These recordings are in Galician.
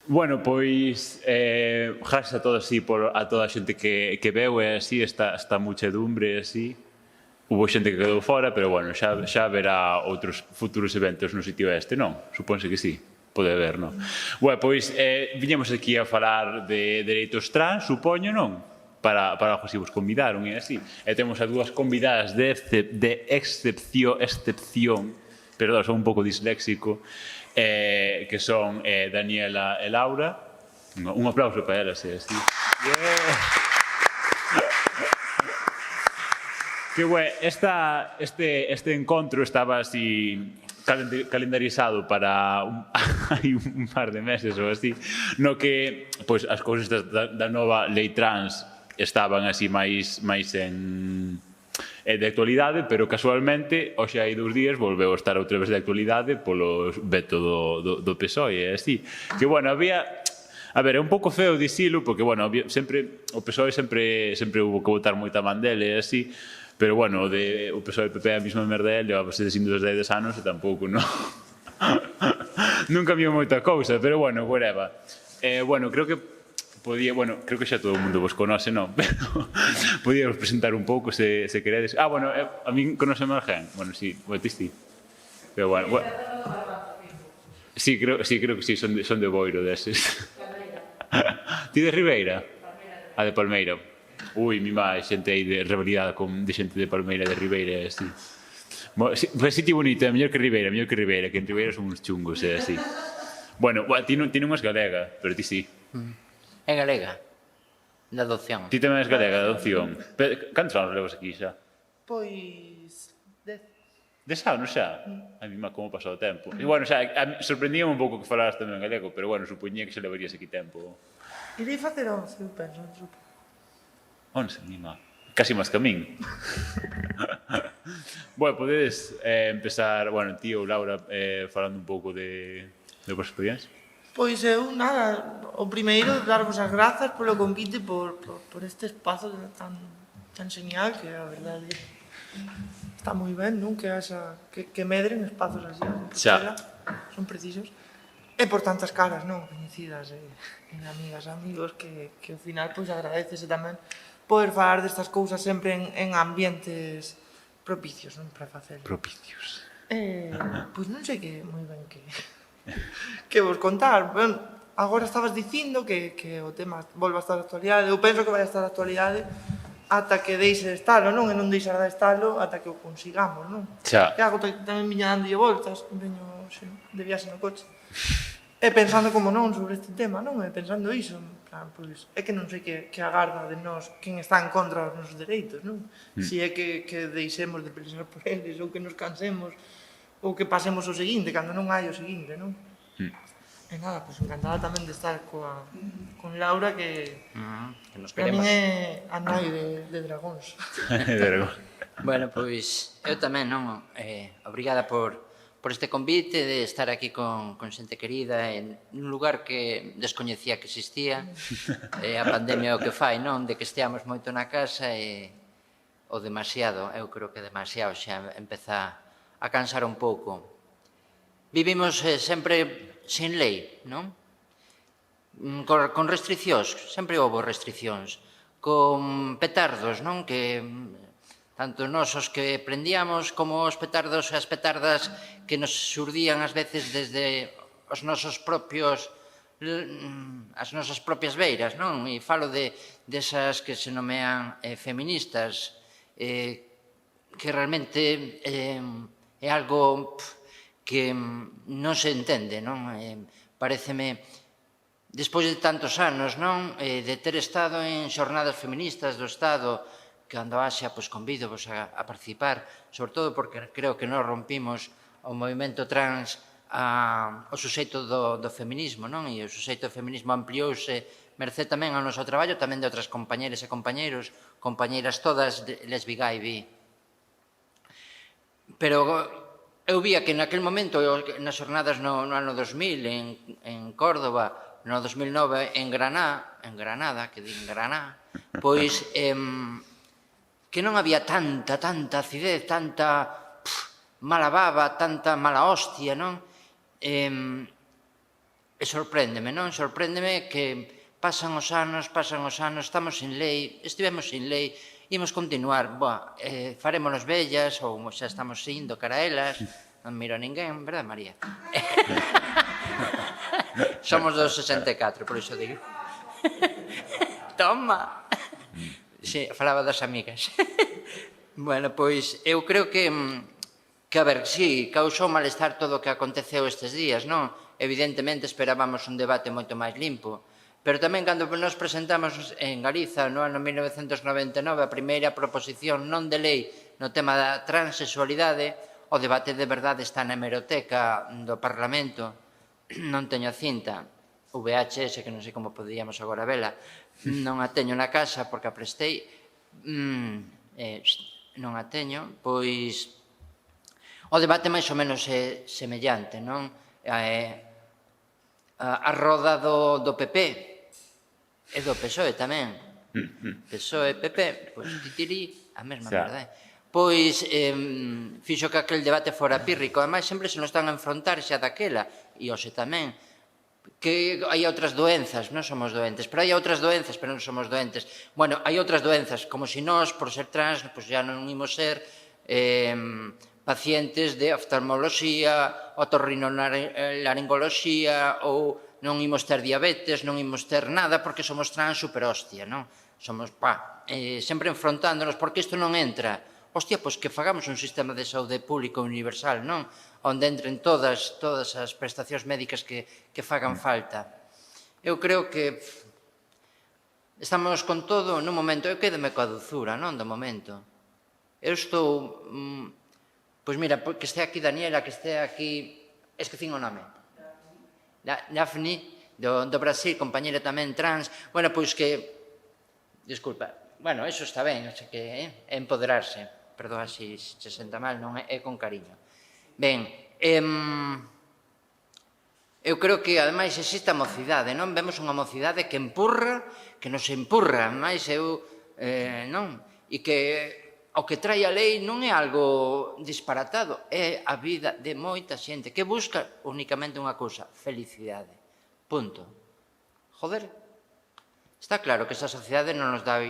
Bueno, pois, gracias a todos, así, a toda a xente que veu, e así, esta muchedumbre, así. Hubo xente que quedou fora, pero, bueno, xa verá outros futuros eventos no sitio este, non? Supónse que sí, pode haber, non? Bueno, pois, viñemos aquí a falar de dereitos trans, supoño, non? Para algo así vos convidaron, e así. E temos a dúas convidadas de excepción, perdón, son un pouco disléxico, que son Daniela e Laura. Un aplauso para elas, así. Yeah. Que bueno, este encontro estaba así calendarizado para hai un par de meses ou así, no que pois, as cousas da nova lei trans estaban así máis de actualidade, pero casualmente, hoxe hai 2 días, volveu a estar outra vez de actualidade polo veto do PSOE, e así. Que, bueno, había... A ver, é un pouco feo dicilo, porque, bueno, sempre, o PSOE sempre hubo que votar moita man dele, e así, pero, bueno, o PSOE e o PP a mesma merda dele, levaba-se dicindo desde 10 anos, e tampouco, non? Nunca cambiou moita cousa, pero, bueno, whatever. Bueno, creo que creo que xa todo o mundo vos conoce, non? Pero podíamos presentar un pouco, se queredes. Bueno, a min conoce máis gen. Bueno, sí, o ti. Pero, bueno. Sí, creo que sí, son de Boiro, deses. Ti de Ribeira? De Palmeira. Ui, mi má, xente aí de rivalidade de xente de Palmeira, de Ribeira, e así. Pues sí, bonita, mellor que Ribeira, que en Ribeira son uns chungos, e así. Bueno, ti non és galega, pero ti sí. É galega, de adopción. Ti tamén és galega, de adopción. Cantos anos levas aquí xa? Pois... 10. 10 anos xa? A mi má, como pasou o tempo. E, bueno, xa, sorprendíame un pouco que falaras tamén galego, pero, bueno, supoñía que xa levarías aquí tempo. Irei facer 11, eu penso, en truco. 11, mi má. Casi máis que a min. Bueno, podedes empezar, bueno, ti ou Laura, falando un pouco de vosa experiencia? Pois eu, nada, o primeiro, darvos as grazas polo convite, por este espazo tan genial, que a verdade está moi ben, non? Que medren espazos así, son precisos. E por tantas caras, non? Coñecidas e amigas, amigos, que ao final, pois, agradecese tamén poder falar destas cousas sempre en ambientes propicios, non? Para facer. Propicios. Pois non sei que moi ben que vos contar. Ben, agora estabas dicindo que o tema volva a estar de actualidade. Eu penso que vai a estar de actualidade ata que deixe de estalo, non? E non deixará de estalo ata que o consigamos, non? Xa. E algo tamén viña dando voltas, veño de viaxe no coche. E pensando como non sobre este tema, non? E pensando iso, pois, é que non sei que agarda de nós quen está en contra dos nosos dereitos, non? Si é que deixemos de pensar por eles, ou que nos cansemos, ou que pasemos o seguinte, cando non hai o seguinte, non? E nada, pois encantada tamén de estar con Laura, que a min é a nai de dragóns. Bueno, pois eu tamén, non? Obrigada por este convite, de estar aquí con xente querida en un lugar que descoñecía que existía. A pandemia o que fai, non? De que esteamos moito na casa e o demasiado, eu creo que demasiado xa empeza a cansar un pouco. Vivimos sempre sin lei, non? Con restriccións, sempre houve restriccións. Con petardos, non? Que tanto nós os que prendíamos como os petardos e as petardas que nos xurdían ás veces desde as nosas propias beiras, non? E falo desas que se nomean feministas, que realmente é algo que non se entende, non? Paréceme, despois de tantos anos, non? De ter estado en xornadas feministas do Estado, que cando haxa, pois convido-vos a participar, sobre todo porque creo que nós rompimos o movimento trans ao suxeito do feminismo, non? E o suxeito do feminismo ampliouse mercé tamén ao noso traballo, tamén de outras compañeras e compañeiros, compañeiras todas lesbigai vi. Pero eu vía que naquel momento, nas xornadas no ano 2000 en Córdoba, no 2009 en Granada, que din Graná, pois que non había tanta acidez, tanta mala baba, tanta mala hostia, non? E sorpréndeme, non? Sorpréndeme que pasan os anos, estamos sin lei, estivemos sin lei, imos continuar, farémonos vellas, ou xa estamos indo cara a elas, non miro a ninguén, verdad, María? Somos dos 64, por iso digo. Toma! Sí, falaba das amigas. Bueno, pois, eu creo que a ver, sí, causou malestar todo o que aconteceu estes días, non? Evidentemente esperábamos un debate moito máis limpo, pero tamén cando nos presentamos en Galiza no ano 1999 a primeira proposición non de lei no tema da transexualidade, o debate de verdade está na hemeroteca do Parlamento, non teño a cinta, VHS, que non sei como podíamos agora vela, non a teño na casa porque a prestei, non a teño, pois o debate máis ou menos é semellante, non? A roda do PP e do PSOE tamén. PSOE e PP, pois titirí, a mesma verdade. Pois fixo que aquel debate fora pírrico, ademais sempre se nos están a enfrontar xa daquela, e hoxe tamén, que hai outras doenzas, non somos doentes, pero hai outras doenzas, pero non somos doentes. Bueno, hai outras doenzas, como se nós, por ser trans, pois xa non imos ser pacientes de oftalmoloxía, otorrinolaringoloxía, ou non imos ter diabetes, non imos ter nada, porque somos trans super hostia, non? Somos, sempre enfrontándonos, porque isto non entra. Hostia, pois que fagamos un sistema de saúde público universal, non? Onde entren todas as prestacións médicas que fagan falta. Eu creo que estamos con todo nun momento, eu quedeme coa dozura, non, do momento. Eu estou, pois mira, que este aquí Daniela, que este aquí, esquecín o nome. Daphne, do Brasil, compañera tamén trans, bueno, pois que, disculpa, bueno, eso está ben, que é empoderarse, perdoa se se senta mal, non é con cariño. Ben, eu creo que, ademais, existe a mocidade, non? Vemos unha mocidade que empurra, que nos empurra, máis eu, non? E que o que trae a lei non é algo disparatado, é a vida de moita xente que busca únicamente unha cousa, felicidade. Punto. Joder, está claro que esa sociedade non nos vai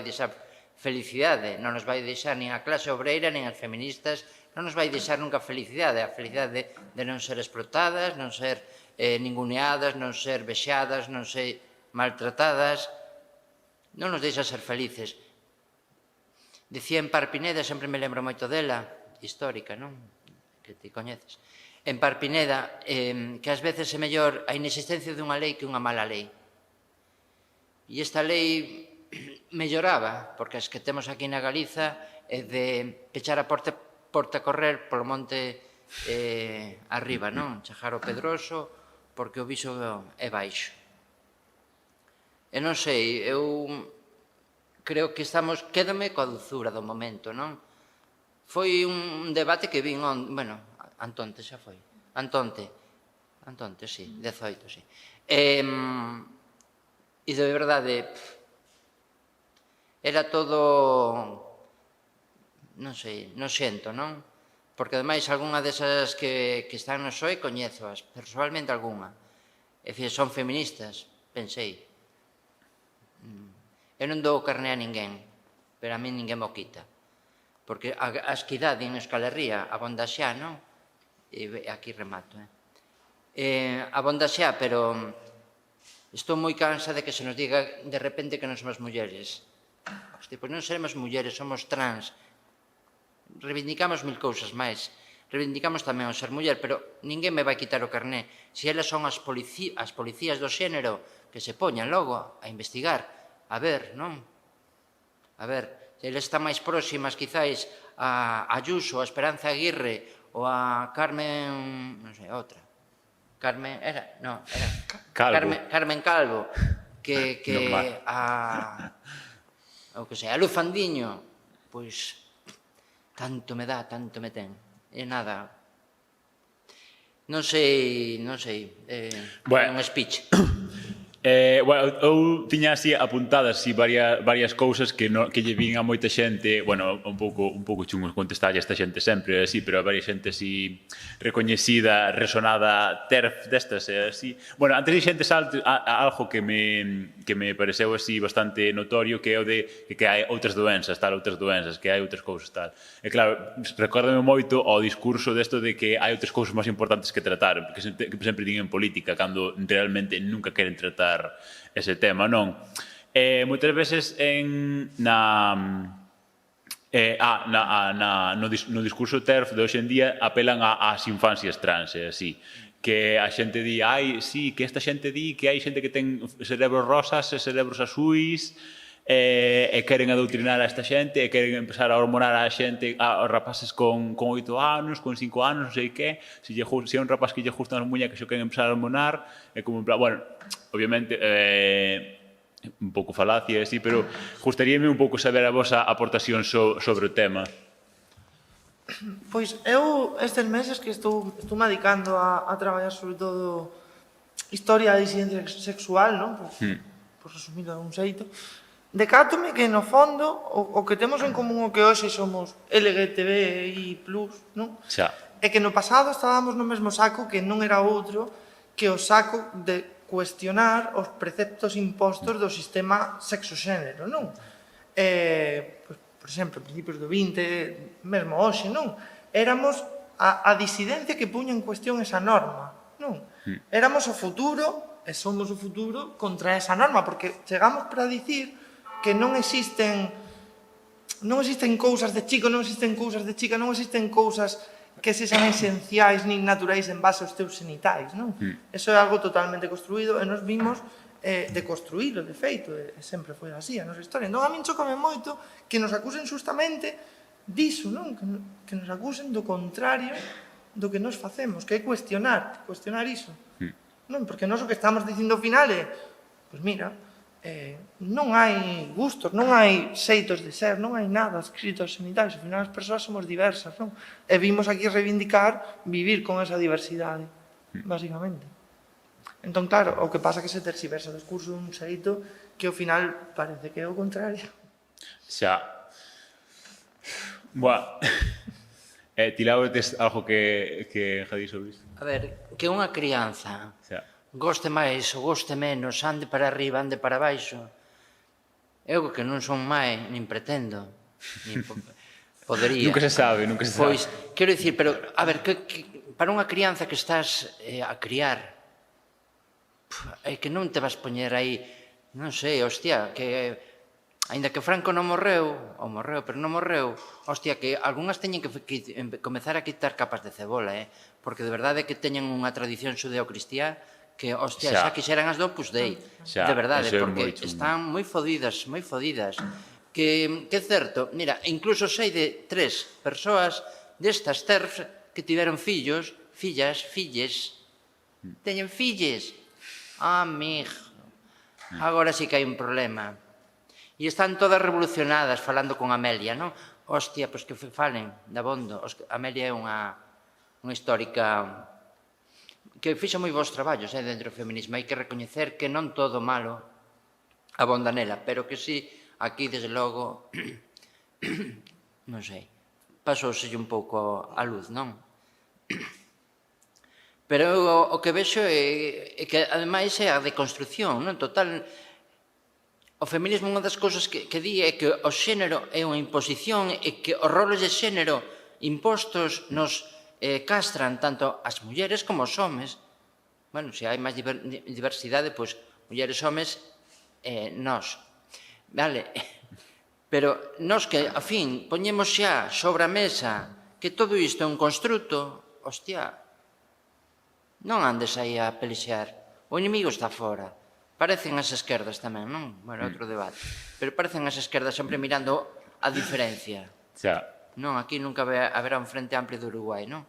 deixar felicidade, non nos vai deixar nin a clase obreira, nin as feministas, non nos vai deixar nunca felicidade, a felicidade de non ser explotadas, non ser ninguneadas, non ser vexadas, non ser maltratadas, non nos deixa ser felices. Dicía en Parpineda, sempre me lembro moito dela, histórica, non? Que ti coñeces. En Parpineda, que ás veces é mellor a inexistencia dunha lei que unha mala lei. E esta lei melloraba, porque as que temos aquí na Galiza é de pechar a porta a correr polo monte arriba, non? Chegar ao Pedroso, porque o viso é baixo. E non sei, eu creo que estamos, quédame coa dozura do momento, non? Foi un debate que vin, bueno, Antonte xa foi, Antonte, sí, 18, sí. E de verdade, era todo, non sei, noxento, non? Porque, ademais, algunha desas que están no PSOE coñezoas, persoalmente algunha. E son feministas, pensei. Eu non dou carné a ninguén, pero a mí ninguén mo quita. Porque a esquidade en Euskal Herria abonda xa, non? E aquí remato. Abonda xa, pero estou moi cansa de que se nos diga de repente que non somos mulleres. Hostia, pois non seremos mulleres, somos trans. Reivindicamos mil cousas máis. Reivindicamos tamén o ser muller, pero ninguén me vai quitar o carné. Se elas son as policías do xénero que se poñan logo a investigar, a ver, non? A ver, se eles están máis próximas, quizáis, a Ayuso, a Esperanza Aguirre ou a Carmen, non sei, outra. Carmen, era? Non, era Carmen Calvo, que a Luz Fandiño, pois, tanto me dá, tanto me ten. E nada, non sei, un speech. Bueno, eu tiña así apuntadas así varias cousas que lle vin a moita xente, bueno, un pouco chungos contestarlle a esta xente sempre, así, pero a varias xente así recoñecida, resonada, TERF destas, así. Bueno, antes de xente salte algo que me pareceu así bastante notorio, que é o de que hai outras doenzas, que hai outras cousas, tal. E claro, recórdame moito ao discurso desto de que hai outras cousas máis importantes que tratar, que sempre din en política, cando realmente nunca queren tratar ese tema, non? Moitas veces no discurso TERF de hoxe en día apelan ás infancias trans, así, que a xente di, sí, que esta xente di que hai xente que ten cerebros rosas e cerebros azuis, e queren adoutrinar a esta xente e queren empezar a hormonar a xente, aos rapaces con 8 anos, con 5 anos, non sei que, se é un rapaz que lle gustan as muñecas e o queren empezar a hormonar, é como en plan, bueno, obviamente un pouco falacia, así, pero gustaríame un pouco saber a vosa aportación sobre o tema. Pois eu estes meses que estou me dedicando a traballar sobre todo historia da disidencia sexual, non? Por resumido de un xeito, decátome que no fondo o que temos en común o que hoxe somos LGTBI+, non? Xa. É que no pasado estábamos no mesmo saco que non era outro que o saco de cuestionar os preceptos impostos do sistema sexo-xénero, non? Pois, por exemplo, a principios do 20, mesmo hoxe, non? Éramos a disidencia que puña en cuestión esa norma, non? Éramos o futuro, e somos o futuro, contra esa norma, porque chegamos para dicir que non existen cousas de chico, non existen cousas de chica, non existen cousas que sexan esenciais nin naturais en base aos teus xenitais, non? Eso é algo totalmente construído e nos vimos deconstruílo, de feito, e sempre foi así a nosa historia. Entón, a min chocame moito que nos acusen justamente diso, non? Que nos acusen do contrario do que nos facemos, que é cuestionar iso. Non? Porque nós o que estamos dicindo ao final é, pois mira, non hai gustos, non hai xeitos de ser, non hai nada escrito aos xenitais, ao final as persoas somos diversas, non? E vimos aquí reivindicar vivir con esa diversidade, basicamente. Entón, claro, o que pasa é que se terxiversa o discurso dun xeito que ao final parece que é o contrario. Xa. Boa. Ti, Laura, tes algo que engadir sobre isto? A ver, que unha crianza Xa. goste máis ou goste menos, ande para arriba, ande para baixo, eu que non son mai, nin pretendo, nin podería. Nunca se sabe. Pois, quero dicir, pero, a ver, para unha crianza que estás a criar, é que non te vas poñer aí, non sei, hostia, que aínda que Franco non morreu, ou morreu, pero non morreu, hostia, que algunhas teñen que comezar a quitar capas de cebola, porque de verdade que teñen unha tradición xudeocristiá que, hostia, xa quixeran as do Opus Dei, de verdade, porque están moi fodidas, que é certo, mira, incluso sei de 3 persoas destas TERFs que tiveron fillos, fillas, teñen filles, mijo, agora sí que hai un problema. E están todas revolucionadas falando con Amelia, non? Hostia, pois que falen de abondo. Amelia é unha histórica que fixo moi bons traballos dentro do feminismo. Hai que recoñecer que non todo malo abonda nela, pero que sí, aquí, desde logo, non sei, pasouselle un pouco a luz, non? Pero o que vexo é que, ademais, é a deconstrucción, non? Total, o feminismo, unha das cousas que di é que o xénero é unha imposición e que os roles de xénero impostos nos castran tanto as mulleres como os homes. Bueno, se hai máis diversidade, pois, mulleres, homes, nós. Vale? Pero nós que, a fin, poñemos xa sobre a mesa que todo isto é un construto, hostia, non andes aí a pelexear. O inimigo está fora. Parecen as esquerdas tamén, non? Bueno, outro debate. Pero parecen as esquerdas sempre mirando a diferencia. Xa. Non, aquí nunca haberá un frente amplio do Uruguai, non?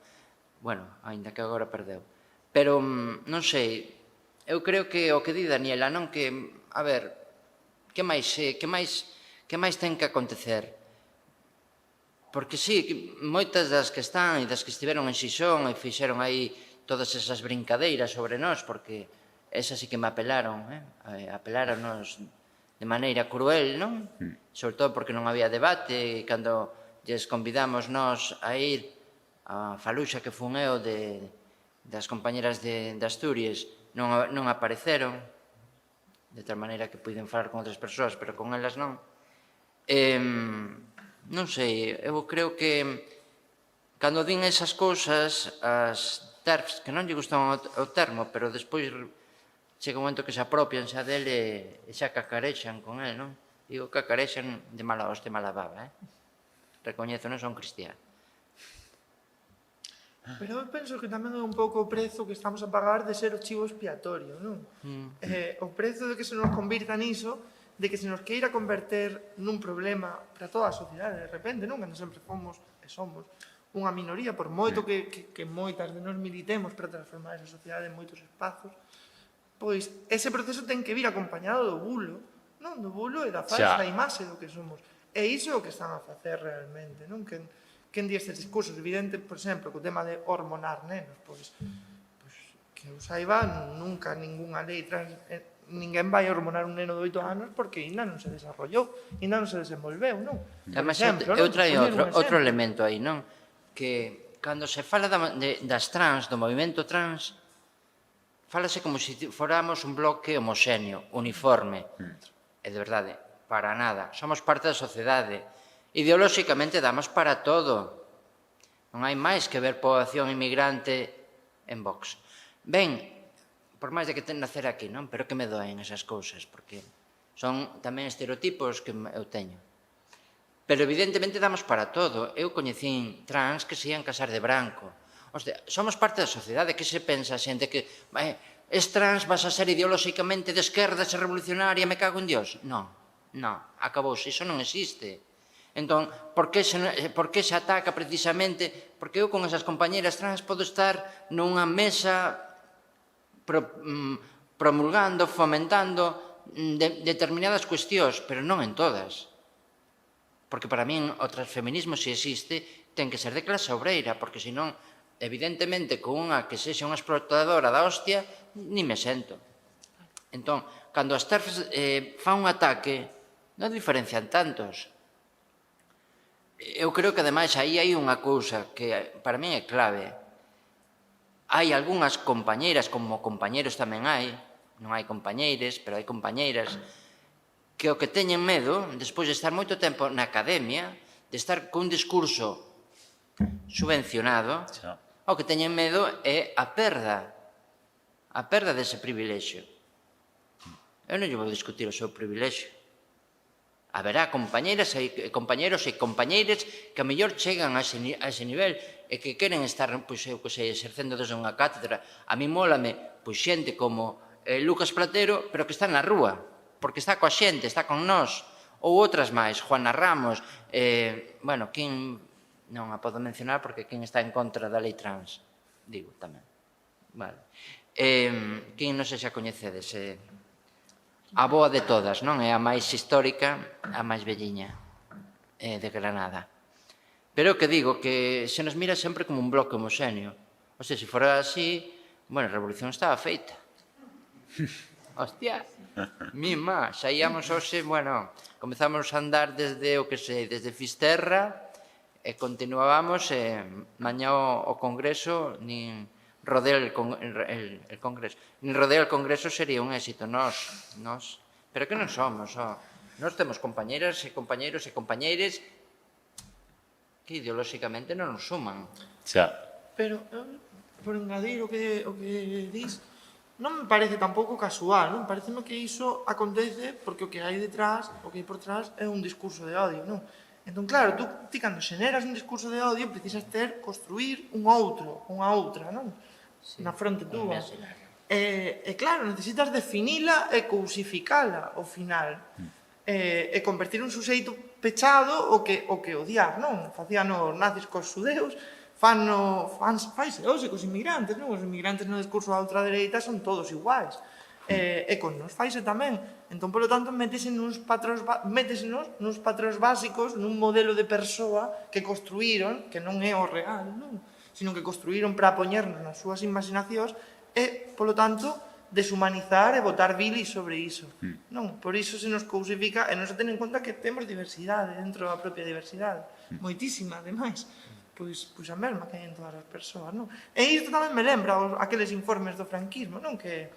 Bueno, aínda que agora perdeu. Pero, non sei, eu creo que o que di Daniela, non? Que, a ver, que máis ten que acontecer? Porque sí, moitas das que están e das que estiveron en Xixón e fixeron aí todas esas brincadeiras sobre nós, porque Esas sí que me apelaron, apelaronos de maneira cruel, non? Sobre todo porque non había debate, e cando lles convidamos nós a ir a Faluxa, que fun eu, das compañeras de Asturias, non apareceron, de tal maneira que puiden falar con outras persoas, pero con elas non. Non sei, eu creo que cando din esas cousas, as TERFs, que non lle gustan o termo, pero despois chega un momento que se apropian xa dele e xa cacarexan con el, non? Digo cacarexan de mala hoste, mala baba, Recoñezo, non son cristiano. Pero eu penso que tamén é un pouco o prezo que estamos a pagar de ser o chivo expiatorio, non? O prezo de que se nos convirta niso, de que se nos queira converter nun problema para toda a sociedade, de repente, non? Cando sempre fomos e somos unha minoría, por moito que moitas de nos militemos para transformar esa sociedade en moitos espazos, pois ese proceso ten que vir acompañado do bulo, non? Do bulo e da falsa imaxe do que somos. E iso é o que están a facer realmente, non? Quen di estes discursos, evidente, por exemplo, co tema de hormonar nenos, pois que eu saiba, nunca ningunha lei trans, ninguén vai hormonar un neno de 8 anos porque ainda non se desarrollou, ainda non se desenvolveu, non? Además, eu traio outro elemento aí, non? Que cando se fala das trans, do movimento trans, fálase como se fóramos un bloque homoxéneo, uniforme. E de verdade, para nada. Somos parte da sociedade. Ideolóxicamente damos para todo. Non hai máis que ver poboación inmigrante en Vox. Ben, por máis de que nacer aquí, non? Pero que me doen esas cousas, porque son tamén estereotipos que eu teño. Pero evidentemente damos para todo. Eu coñecín trans que se ian casar de branco. Hostia, somos parte da sociedade. Que se pensa a xente que es trans, vas a ser ideolóxicamente de esquerdas e revolucionaria, me cago en Dios? Non, acabouse, iso non existe. Entón, por que se ataca precisamente? Porque eu con esas compañeras trans podo estar nunha mesa promulgando, fomentando determinadas cuestións, pero non en todas. Porque para min o transfeminismo, se existe, ten que ser de clase obreira, porque senón, evidentemente, con unha que sexa unha explotadora da hostia, ni me sento. Entón, cando as TERFs fan un ataque, non diferencian tantos. Eu creo que, ademais, aí hai unha cousa que para min é clave. Hai algunhas compañeiras, como compañeros tamén hai, non hai compañeires, pero hai compañeiras, que o que teñen medo, despois de estar moito tempo na academia, de estar con un discurso subvencionado, o que teñen medo é a perda dese privilexio. Eu non lle vou discutir o seu privilexio. Haberá compañeras e compañeros e compañeiras que a mellor chegan a ese nivel e que queren estar, pois, eu que sei, exercendo desde unha cátedra. A mí mólame, pois, xente como Lucas Platero, pero que está na rúa, porque está coa xente, está con nós, ou outras máis, Juana Ramos, bueno, quen non a podo mencionar porque quen está en contra da lei trans, digo tamén. Vale. Quen non sei se a coñecedes, a boa de todas, non? É a máis histórica, a máis velliña de Granada. Pero o que digo, que se nos mira sempre como un bloque homoxéneo. O sea, se fora así, bueno, a revolución estaba feita. Hostia, mima, xa íamos hoxe, bueno, comezamos a andar desde, o que sei, desde Fisterra, e continuábamos, mañá o Congreso, nin rodea el Congreso. Nin rodea el Congreso sería un éxito, nós. Pero que non somos, nós temos compañeras e compañeiros e compañeires que ideolóxicamente non nos suman. Pero, por engadir o que dis, non me parece tampouco casual, non? Pareceme que iso acontece porque o que hai detrás, o que hai por trás, é un discurso de odio, non? Entón, claro, ti cando xeneras un discurso de odio precisas construir un outro, unha outra, non? Na fronte túa. E claro, necesitas definila e cousificala ao final. E convertir un suxeito pechado o que odiar, non? Facían os nazis cos xudeus, faise hoxe cos inmigrantes, non? Os inmigrantes no discurso da ultradereita son todos iguais. E con nos faise tamén. Entón, polo tanto, métese nos patrós básicos, nun modelo de persoa que construíron, que non é o real, non? Sino que construíron para poñernos nas súas imaginacións e, polo tanto, deshumanizar e botar bilis sobre iso. Non, por iso se nos cousifica e non se ten en conta que temos diversidade dentro da propia diversidade. Moitísima, ademais. Pois a mesma que hai en todas as persoas, non? E isto tamén me lembra aqueles informes do franquismo, non? Que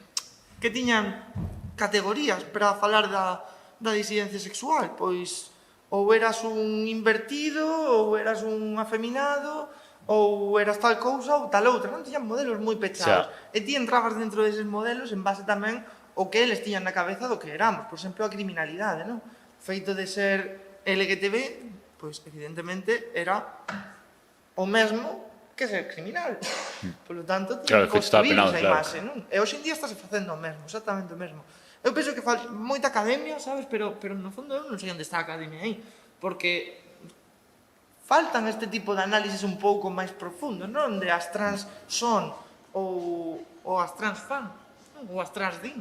tiñan categorías para falar da disidencia sexual, pois ou eras un invertido, ou eras un afeminado, ou eras tal cousa ou tal outra, non? Tiñan modelos moi pechados. E ti entrabas dentro deses modelos en base tamén o que eles tiñan na cabeza do que éramos. Por exemplo, a criminalidade, non? O feito de ser LGTB, pois evidentemente era o mesmo que ser criminal. Por lo tanto, Claro, que está construir penado, esa claro. imaxe, non? E hoxe en día estáse facendo o mesmo, exactamente o mesmo. Eu penso que falta moita academia, sabes? Pero no fondo eu non sei onde está a academia aí. Porque faltan este tipo de análisis un pouco máis profundos, non? Onde as trans son ou as trans fan, non? Ou as trans din.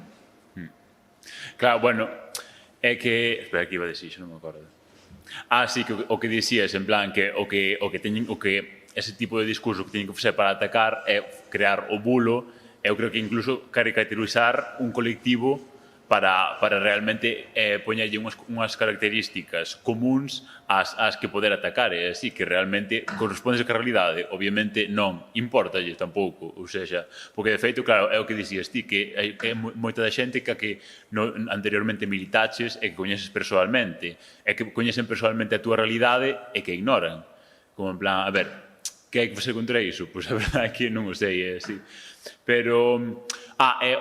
Claro, bueno, é que... Espera, que iba a decir, xa non me acordo. Sí, que o que dicías, en plan, que o que ese tipo de discurso que teñen que facer para atacar é crear o bulo, eu creo que incluso caricaturizar un colectivo para realmente poñerlle unhas características comuns ás que poder atacar, e así que realmente corresponde a realidade, obviamente non importalle tampouco, ou seja, porque de feito, claro, é o que dicías ti, que hai moita da xente que anteriormente militaches e que coñeces persoalmente, e que coñecen persoalmente a túa realidade e que ignoran, como en plan, a ver, que hai que facer contra iso? Pois a verdade é que non o sei, é así. Pero,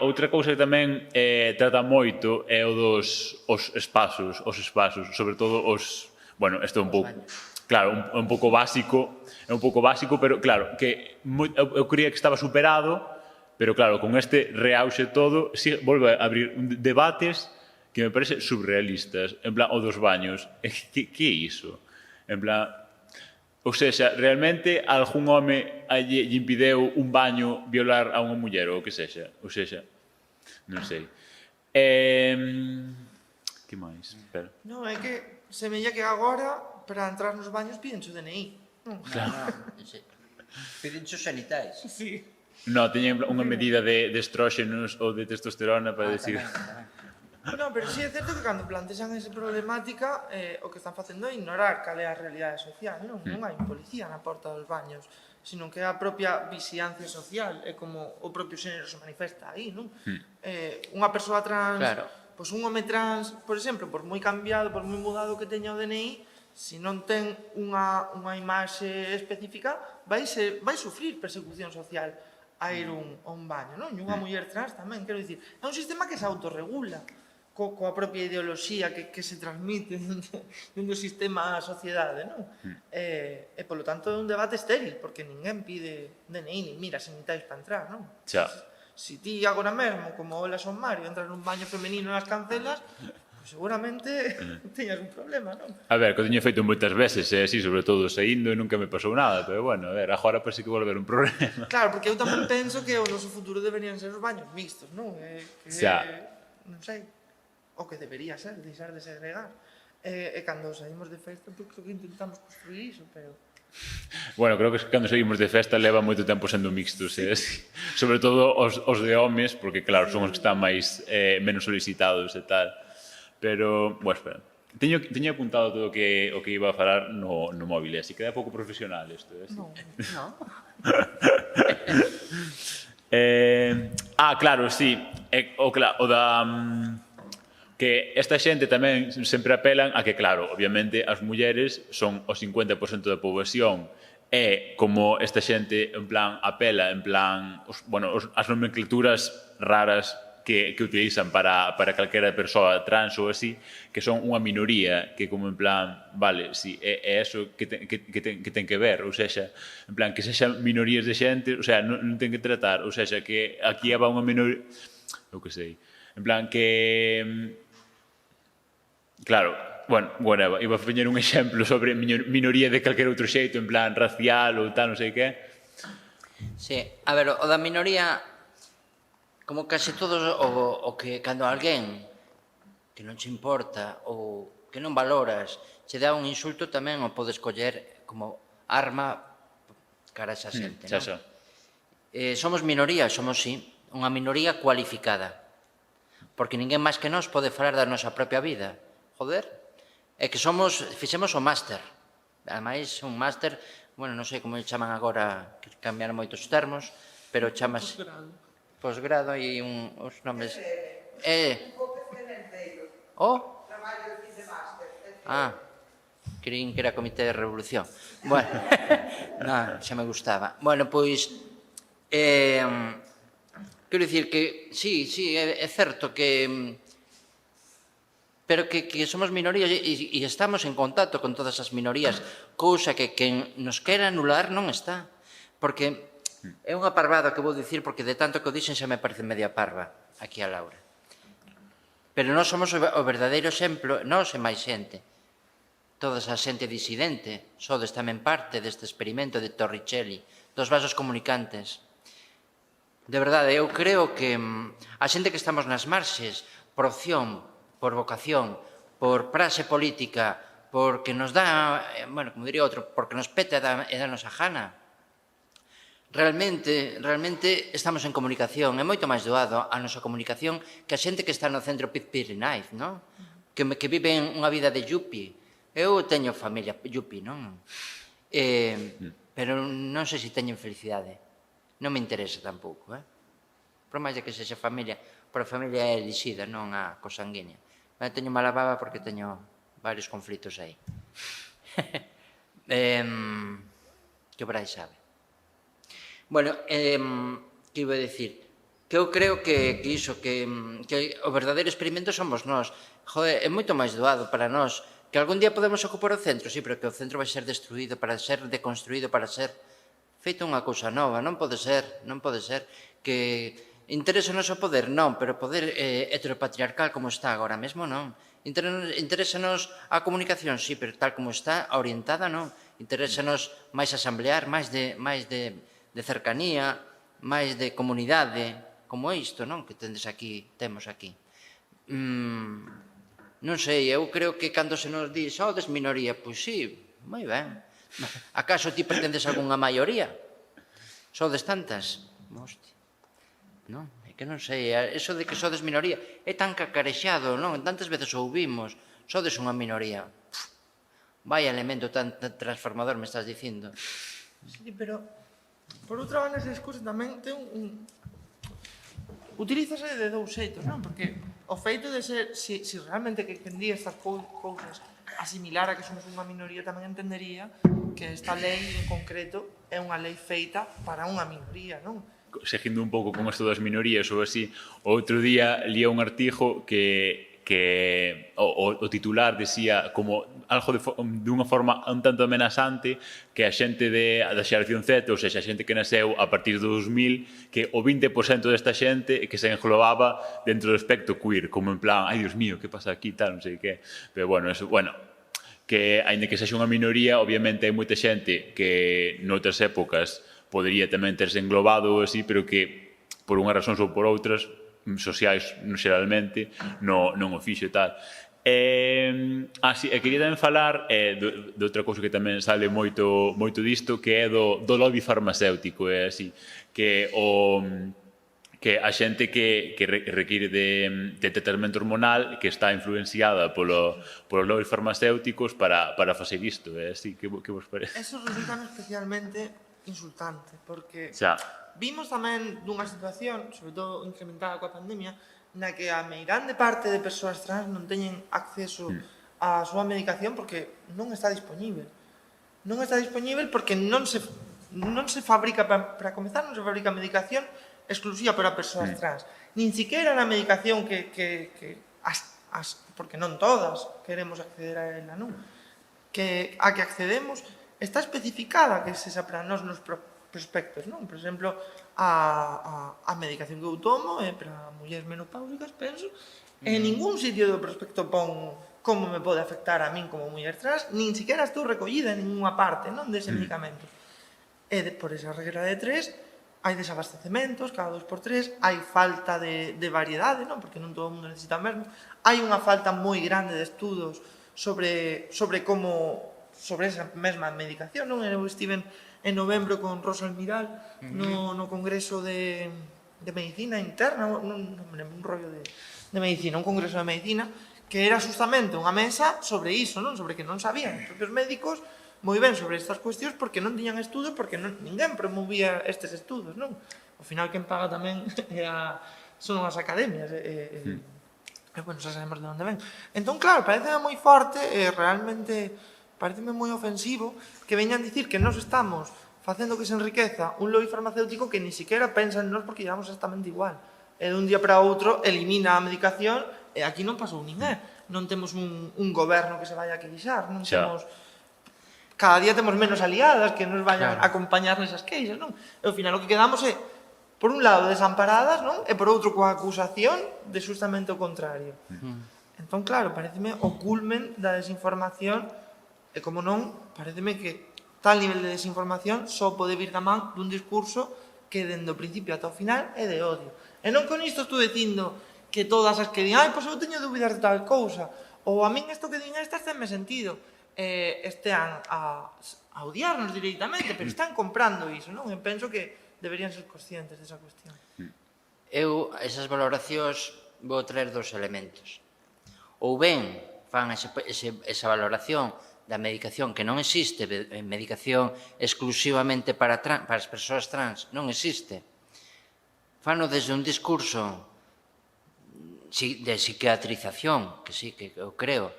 outra cousa que tamén trata moito é o dos espazos, sobre todo os... Bueno, isto é un pouco... Claro, un pouco básico, pero claro, que eu creía que estaba superado, pero claro, con este reauxe todo, volve a abrir debates que me parece surrealistas, en plan, o dos baños. Que é iso? En plan... Ou seja, realmente algún home lle impideu un baño violar a unha muller ou o que sexa? Ou seja, non sei. Que máis? Espera. Non, é que semella que agora para entrar nos baños pídense o DNI. Non? Non, piden os sanitais. Sí. Non, teñen unha medida de estróxenos ou de testosterona para decir... Non, pero sí é certo que cando plantexan esa problemática o que están facendo é ignorar cal é a realidade social, non? Non hai policía na porta dos baños, sino que é a propia vixiancia social, é como o propio xénero se manifesta aí, non? Unha persoa trans, pois un home trans, por exemplo, por moi cambiado, por moi mudado que teña o DNI, se non ten unha imaxe específica, vai sufrir persecución social a ir a un baño, non? E unha muller trans tamén, quero dicir, é un sistema que se autorregula coa propia ideoloxía que se transmite dentro do sistema a sociedade, non? E, polo tanto, é un debate estéril, porque ninguén pide DNI, nin mira sanitais para entrar, non? Xa. Si ti agora mesmo, como Ola Son Mario, entras nun baño femenino nas Cancelas, pues seguramente teñas un problema, non? A ver, que o teño feito moitas veces, así, sobre todo saindo, e nunca me pasou nada, pero bueno, a ver, agora parece que volver un problema. Claro, porque eu tamén penso que o noso futuro deberían ser os baños mixtos, non? Xa. Non sei, o que debería ser, deixar de segregar. E cando saímos de festa, pois creo que intentamos construir iso, pero... Bueno, creo que cando seguimos de festa leva moito tempo sendo mixtos, sobre todo os de homes, porque claro, son os que están máis menos solicitados e tal. Pero, bueno, espera. Teño apuntado todo o que iba a falar no móvil, así que é pouco profesional isto. Non. Claro, sí. O da... que esta xente tamén sempre apelan a que, claro, obviamente as mulleres son o 50% da poboación e como esta xente en plan apela, en plan, as nomenclaturas raras que utilizan para calquera persoa trans ou así, que son unha minoría, que como en plan, vale, si, é eso que ten que ver, ou seja, en plan, que sexan minorías de xente, ou sea, non ten que tratar, ou seja, que aquí haba unha minoría, eu que sei, en plan, que... Claro, bueno, iba a poñer un exemplo sobre minoría de calquer outro xeito, en plan racial ou tal, non sei que. Sí, a ver, o da minoría, como case todos o que cando alguén que non te importa ou que non valoras che dá un insulto tamén o podes coller como arma cara a esa xente, non? Somos minoría, somos sí, unha minoría cualificada. Porque ninguén máis que nós pode falar da nosa propia vida. Joder, é que fixemos o máster. Ademais, un máster, bueno, non sei como chaman agora, que cambiaron moitos termos, pero chamas posgrado e os nomes... O? Creín que era Comité de Revolución. Bueno, non, xa me gustaba. Bueno, pois, quero dicir que, sí, é certo que... Pero que somos minorías e estamos en contacto con todas as minorías, cousa que quen nos quera anular non está. Porque é unha parvada que vou dicir, porque de tanto que o dixen xa me parece media parva aquí a Laura. Pero nós somos o verdadeiro exemplo, nós e máis xente. Toda esa xente disidente, sodes tamén parte deste experimento de Torricelli, dos vasos comunicantes. De verdade, eu creo que a xente que estamos nas marxes, por opción, por vocación, por praxe política, porque nos dá, bueno, como diría outro, porque nos peta e dá nosa gana. Realmente estamos en comunicación, é moito máis doado a nosa comunicación que a xente que está no centro Piz-Pirinaiz, non? Que vive unha vida de yuppie. Eu teño familia yuppie, non? Pero non sei se teñen felicidade. Non me interesa tampouco, Por máis de que sexa familia, pero a familia é elixida, non a cosanguínea. Teño mala baba porque teño varios conflitos aí. Que o Brais sabe. Bueno, que iba a dicir? Que eu creo que iso, que o verdadeiro experimento somos nós. Joder, é moito máis doado para nós. Que algún día podemos ocupar o centro, sí, pero que o centro vai ser destruído para ser deconstruído, para ser feito unha cousa nova. Non pode ser que interésanos o poder, non, pero o poder heteropatriarcal como está agora mesmo, non. Interésanos a comunicación, sí, pero tal como está, orientada, non. Interésanos máis asamblear, máis de cercanía, máis de comunidade, como isto, non, que temos aquí. Non sei, eu creo que cando se nos di sodes minoría, pois sí, moi ben. Acaso ti pertences a algunha maioría? Sodes tantas? Hostia. Non, é que non sei, eso de que sodes minoría é tan cacarexado, non? Tantas veces ouvimos, sodes unha minoría. Vai elemento tan transformador me estás dicindo. Sí, pero por outra banda ese discurso tamén ten utilízase de dous xeitos, non? Porque o feito de ser, se realmente que di estas cousas asimilara que somos unha minoría, tamén entendería que esta lei en concreto é unha lei feita para unha minoría, non? Seguindo un pouco con isto das minorías ou así, outro día lía un artigo que o titular decía como algo dunha forma un tanto amenazante que a xente da xeración Z, ou seja, a xente que nasceu a partir do 2000, que o 20% desta xente que se englobaba dentro do espectro queer, como en plan, ai, Dios mío, que pasa aquí, tal, non sei que. Pero bueno, eso, bueno, que aínda que sexa unha minoría, obviamente hai moita xente que noutras épocas podería tamén terse englobado ou así, pero que por unhas razóns ou por outras sociais xeralmente non o fixo e tal. Quería tamén falar de outra cousa que tamén sale moito disto, que é do lobby farmacéutico, así, que a xente que require de tratamento hormonal que está influenciada polos lobbies farmacéuticos para facer isto, así, que vos parece? Eso resulta especialmente insultante, porque vimos tamén dunha situación, sobre todo incrementada coa pandemia, na que a meirande parte de persoas trans non teñen acceso á súa medicación porque non está dispoñível. Non está dispoñível porque non se fabrica, para comezar, non se fabrica medicación exclusiva para persoas trans. Nin siquiera na medicación porque non todas queremos acceder a ela, non? A que accedemos está especificada que se para nós nos prospectos, non? Por exemplo, a medicación que eu tomo é para mulleres menopáusicas, penso, en ningún sitio do prospecto pon como me pode afectar a min como muller trans, nin siquiera estou recollida en ninguna parte, non, dese medicamento. E por esa regra de 3, hai desabastecementos cada 2x3, hai falta de variedade, non? Porque non todo o mundo necesita o mesmo, hai unha falta moi grande de estudos sobre esa mesma medicación, non? Eu estive en novembro con Rosa Almiral no congreso de de medicina interna, non me lembro, un rollo de medicina, un congreso de medicina, que era justamente unha mesa sobre iso, non? Sobre que non sabían os propios médicos moi ben sobre estas cuestións porque non tiñan estudos, porque ninguén promovía estes estudos, non? Ao final quen paga tamén son as academias, bueno, xa sabemos de onde ven. Entón, claro, parece moi forte e realmente pareceme moi ofensivo que veñan dicir que nós estamos facendo que se enriqueza un lobby farmacéutico que ni siquiera pensa en nós porque llevamos exactamente igual. E dun día para outro elimina a medicación e aquí non pasou ninguén. Non temos un goberno que se vaya a queixar, non temos... Cada día temos menos aliadas que nos vayan a acompañar nesas queixas, non? E ao final o que quedamos é, por un lado, desamparadas, non? E por outro, coa acusación de justamente o contrario. Entón, claro, pareceme o culmen da desinformación e, como non, pareceme que tal nivel de desinformación só pode vir da man dun discurso que, dende o principio ata o final, é de odio. E non con isto estou dicindo que todas as que din, pois eu teño dúbidas de tal cousa, ou a min isto que din estas tenme sentido, estean a odiarnos directamente, pero están comprando iso, non? E penso que deberían ser conscientes desa cuestión. Eu, esas valoracións, vou traer dos elementos. Ou ben fan esa valoración da medicación que non existe, medicación exclusivamente para as persoas trans, non existe. Fano desde un discurso de psiquiatrización, que sí, que eu creo,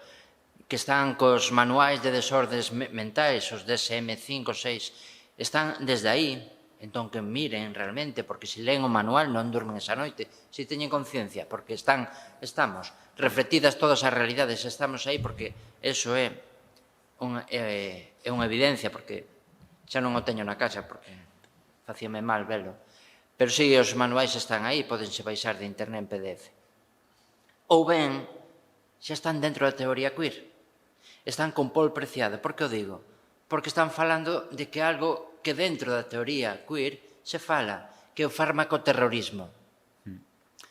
que están cos manuais de desordes mentais, os DSM-5, 6, están desde aí, entón que miren realmente, porque se leen o manual non durmen esa noite, se teñen conciencia, porque estamos refletidas todas as realidades, estamos aí porque eso é unha evidencia, porque xa non o teño na casa, porque facíame mal velo, pero si os manuais están aí, podense baixar de internet en PDF. Ou ben, xa están dentro da teoría queer, están con Paul Preciado. Por que o digo? Porque están falando de que algo que dentro da teoría queer se fala, que é o farmacoterrorismo.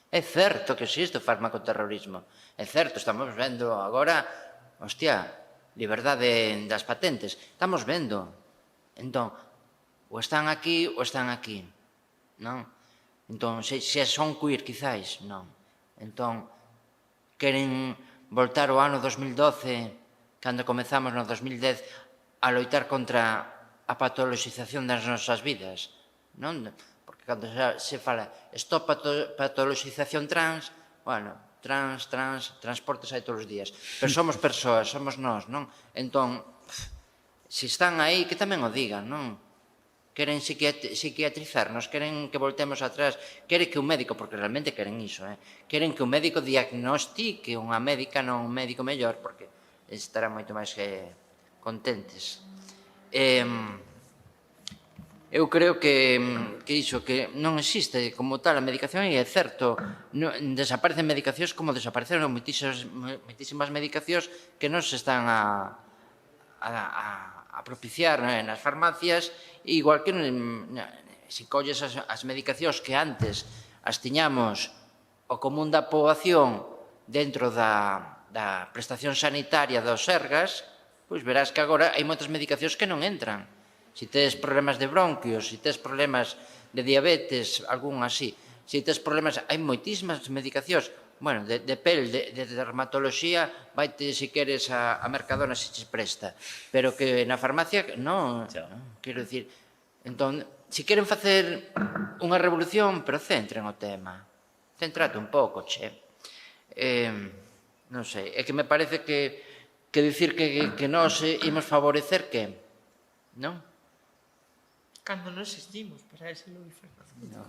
É certo que existe o farmacoterrorismo. É certo, estamos vendo agora, hostia, liberdade das patentes. Estamos vendo. Entón, ou están aquí ou están aquí. Non? Entón, se son queer, quizáis, non. Entón, queren voltar ao ano 2012, cando comezamos no 2010, a loitar contra a patoloxización das nosas vidas, non? Porque cando se fala stop patoloxización trans, bueno, transportes hai todos os días, pero somos persoas, somos nós, non? Entón, se están aí, que tamén o digan, non? Queren psiquiatrizarnos, queren que voltemos atrás, queren que un médico, porque realmente queren iso, queren que un médico diagnostique unha médica, non un médico mellor, porque estarán moito máis contentes. Eu creo que iso, que non existe como tal a medicación, e é certo, desaparecen medicacións como desapareceron moitísimas medicacións que non se están a propiciar nas farmacias, igual que se colles as medicacións que antes as tiñamos o común da poboación dentro da prestación sanitaria dos Sergas, pois verás que agora hai moitas medicacións que non entran. Se tes problemas de bronquios, se tes problemas de diabetes, algún así, se tes problemas, hai moitísimas medicacións, bueno, de pel, de dermatoloxía, vaite se queres a Mercadona se te presta, pero que na farmacia non, quero dicir, entón, se queren facer unha revolución, pero centren o tema, centrate un pouco, che. Non sei, é que me parece que dicir que nós imos favorecer que, non? Cando non existimos para ese lobby farmacéutico.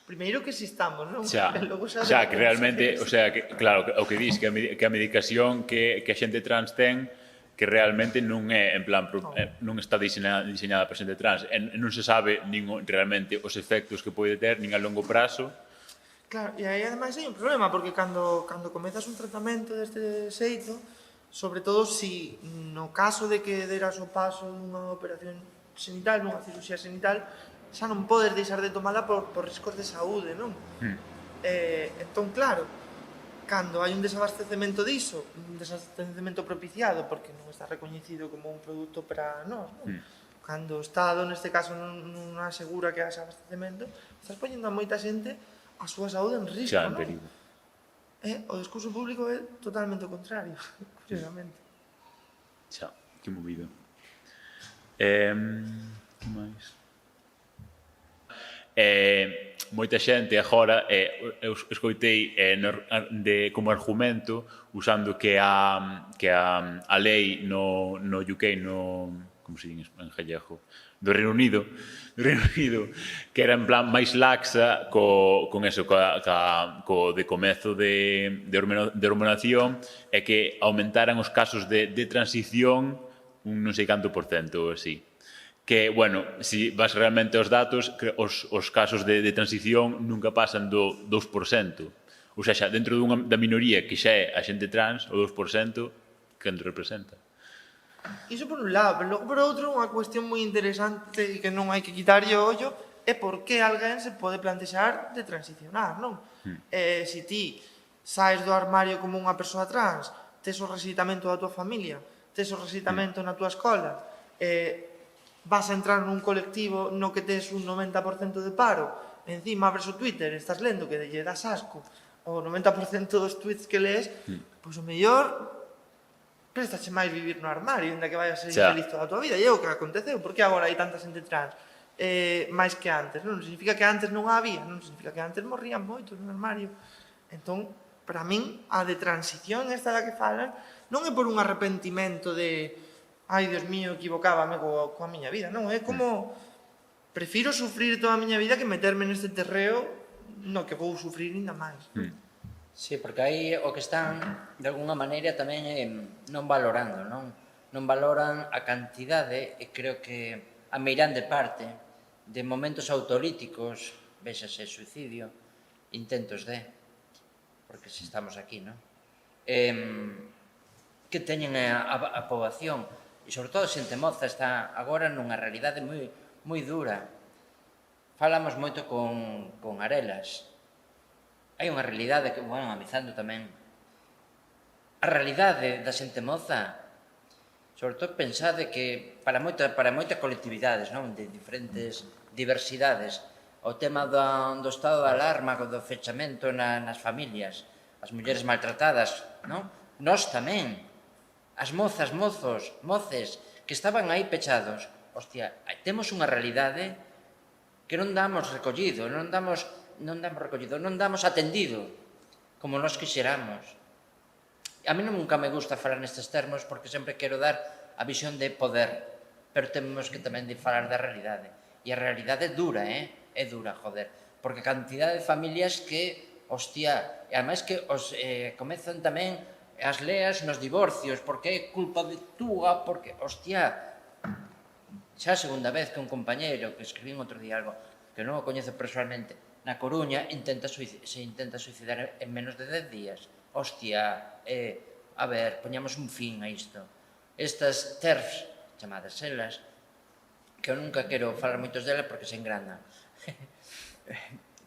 Primeiro que existamos, non? Xa, que realmente, o sea, que, claro, o que dis, que a medicación que a xente trans ten, que realmente non é, en plan, non está diseñada para xente trans, non se sabe realmente os efectos que pode ter, nin a longo prazo. Claro, e aí ademais hai un problema, porque cando comezas un tratamento deste xeito, sobre todo se no caso de que deras o paso dunha operación senital, nunha cirurxía senital, xa non podes deixar de tomala por riscos de saúde, non? Entón, claro, cando hai un desabastecemento diso, un desabastecemento propiciado, porque non está recoñecido como un produto para nós, non? Cando o Estado, neste caso, non asegura que haxa abastecemento, estás poñendo a moita xente a súa saúde en risco, Xa, en non? perigo. O discurso público é totalmente o contrario, curiosamente. Xa, que movido. Que máis? Moita xente agora, eu escoitei como argumento, usando que a lei no UK, como se diz en gallego, do Reino Unido, que era en plan máis laxa con eso, co decomezo de hormonación, e que aumentaran os casos de transición un non sei canto por cento ou así. Que, bueno, si vas realmente aos datos, os casos de transición nunca pasan do 2%. Ou seja, dentro da minoría que xa é a xente trans, o 2%, que representa? Iso por un lado, pero logo por outro, unha cuestión moi interesante e que non hai que quitarlle o ollo é por que alguén se pode plantexar de transicionar, non? Se ti saes do armario como unha persoa trans, tes o rexeitamento da tua familia, tes o rexeitamento na tua escola, vas a entrar nun colectivo no que tes un 90% de paro, encima abres o Twitter, estás lendo que lle das asco o 90% dos tweets que lees, pois o mellor préstache máis vivir no armario, ainda que vayas a ser infeliz toda a tua vida. E é o que aconteceu. Por que agora hai tanta xente trans máis que antes? Non significa que antes non había, non significa que antes morrían moitos no armario. Entón, para min, a de transición esta da que falan non é por un arrepentimento de ai, Dios mío, equivocábame coa miña vida, non, é como prefiro sufrir toda a miña vida que meterme neste terreo no que vou sufrir ainda máis. Sí, porque aí o que están, de alguna maneira, tamén non valorando, non? Non valoran a cantidade, e creo que a meirande parte, de momentos autolíticos, véxase suicidio, intentos de, porque se estamos aquí, non? Que teñen a poboación, e sobre todo a xente moza está agora nunha realidade moi dura. Falamos moito con Arelas. Hai unha realidade que, bueno, amizando tamén. A realidade da xente moza, sobre todo pensade que para moita colectividades, non, de diferentes diversidades, o tema do estado de alarma, do fechamento nas familias, as mulleres maltratadas, non? Nós tamén, as mozas, moces, que estaban aí pechados. Hostia, temos unha realidade que non damos recollido, non damos atendido como nós quixeramos. A mí nunca me gusta falar nestes termos porque sempre quero dar a visión de poder, pero temos que tamén falar da realidade. E a realidade é dura, é dura, joder, porque cantidad de familias que, hostia, e ademais que comezan tamén as leas nos divorcios, porque é culpa de túa, porque, hostia, xa a segunda vez que un compañeiro que escribín outro día algo que non o coñezo personalmente, na Coruña se intenta suicidar en menos de 10 días. Hostia, a ver, poñamos un fin a isto. Estas TERFs, chamadas elas, que eu nunca quero falar moitos delas porque se engrandan.